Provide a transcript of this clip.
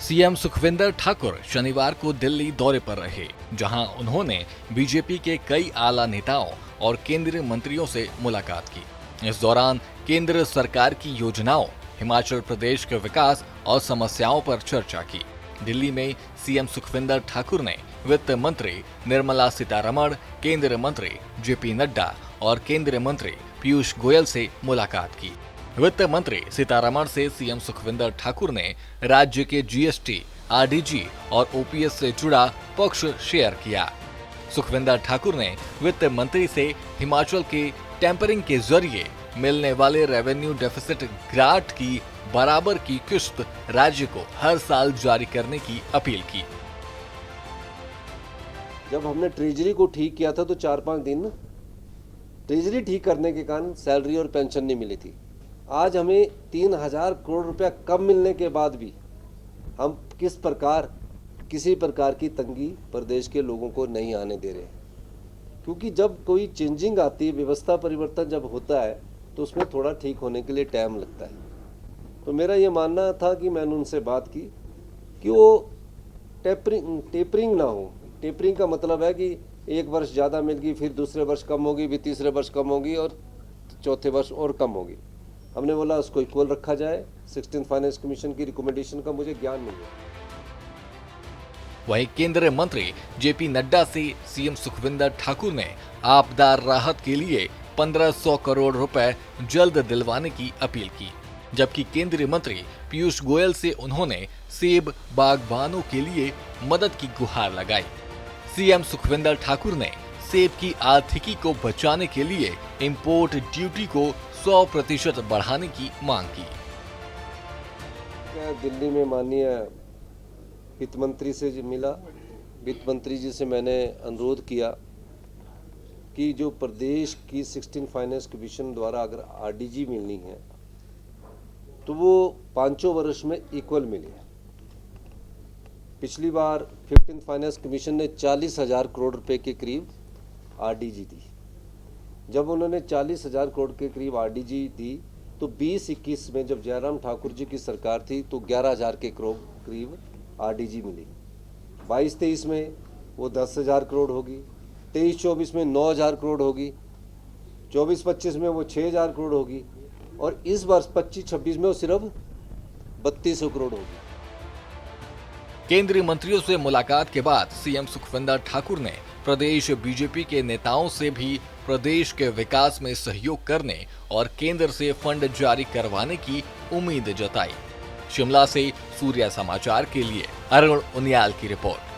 CM Sukhvinder Thakur शनिवार को दिल्ली दौरे पर रहे, जहां उन्होंने बीजेपी के कई आला नेताओं और केंद्रीय मंत्रियों से मुलाकात की। इस दौरान केंद्र सरकार की योजनाओं, हिमाचल प्रदेश के विकास और समस्याओं पर चर्चा की। दिल्ली में सीएम सुखविंदर ठाकुर ने वित्त मंत्री निर्मला सीतारमण, केंद्रीय मंत्री जेपी नड्डा और केंद्रीय मंत्री पीयूष गोयल से मुलाकात की। वित्त मंत्री सीतारमण से सीएम सुखविंदर ठाकुर ने राज्य के जीएसटी, आरडीजी और ओपीएस से जुड़ा पक्ष शेयर किया। सुखविंदर ठाकुर ने वित्त मंत्री से हिमाचल के टेम्परिंग के जरिए मिलने वाले रेवेन्यू डेफिसिट ग्रांट की बराबर की किस्त राज्य को हर साल जारी करने की अपील की। जब हमने ट्रेजरी को ठीक किया था तो 4-5 दिन ट्रेजरी ठीक करने के कारण सैलरी और पेंशन नहीं मिली थी। आज हमें 3000 करोड़ रुपया कम मिलने के बाद भी हम किसी प्रकार की तंगी प्रदेश के लोगों को नहीं आने दे रहे, क्योंकि जब कोई चेंजिंग आती है, व्यवस्था परिवर्तन जब होता है तो उसमें थोड़ा ठीक होने के लिए टाइम लगता है। तो मेरा ये मानना था कि मैंने उनसे बात की कि वो टेपरिंग ना हो। टेपरिंग का मतलब है कि एक वर्ष ज़्यादा मिल गई, फिर दूसरे वर्ष कम होगी, फिर तीसरे वर्ष कम होगी और चौथे वर्ष और कम होगी। हमने बोला उसको इक्वल रखा जाए। 16th फाइनेंस कमीशन की रिकमेंडेशन का मुझे ज्ञान मिल गया। वहीं केंद्रीय मंत्री जेपी नड्डा से सीएम सुखविंदर ठाकुर ने आपदा राहत के लिए 1500 करोड़ रुपए जल्द दिलवाने की अपील की, जबकि केंद्रीय मंत्री पीयूष गोयल से उन्होंने सेब बागबानों के लिए मदद की गुहार लगाई। सीएम सुखविंदर ठाकुर ने सेब की आर्थिकी को बचाने के लिए इंपोर्ट ड्यूटी को 100% बढ़ाने की मांग की। दिल्ली में माननीय वित्त मंत्री से मिला। वित्त मंत्री जी से मैंने अनुरोध किया कि जो प्रदेश की 16 फाइनेंस कमीशन द्वारा अगर आरडीजी मिलनी है तो वो 5 वर्ष में इक्वल मिले। पिछली बार 15 फाइनेंस कमीशन ने 40,000 करोड़ रुपए के करीब आरडीजी दी। जब उन्होंने 40,000 करोड़ के करीब आरडीजी दी तो 20-21 में जब जयराम ठाकुर जी की सरकार थी तो 11,000 के करीब आरडीजी मिली। 22-23 में वो 10,000 करोड़ होगी, 23-24 में 9,000 करोड़ होगी, 24-25 में वो 6,000 करोड़ होगी और इस वर्ष 25-26 में वो सिर्फ 3200 करोड़ होगी। केंद्रीय मंत्रियों से मुलाकात के बाद सीएम सुखविंदर ठाकुर ने प्रदेश बीजेपी के नेताओं से भी प्रदेश के विकास में सहयोग करने और केंद्र से फंड जारी करवाने की उम्मीद जताई। शिमला से सूर्या समाचार के लिए अरुण उनियाल की रिपोर्ट।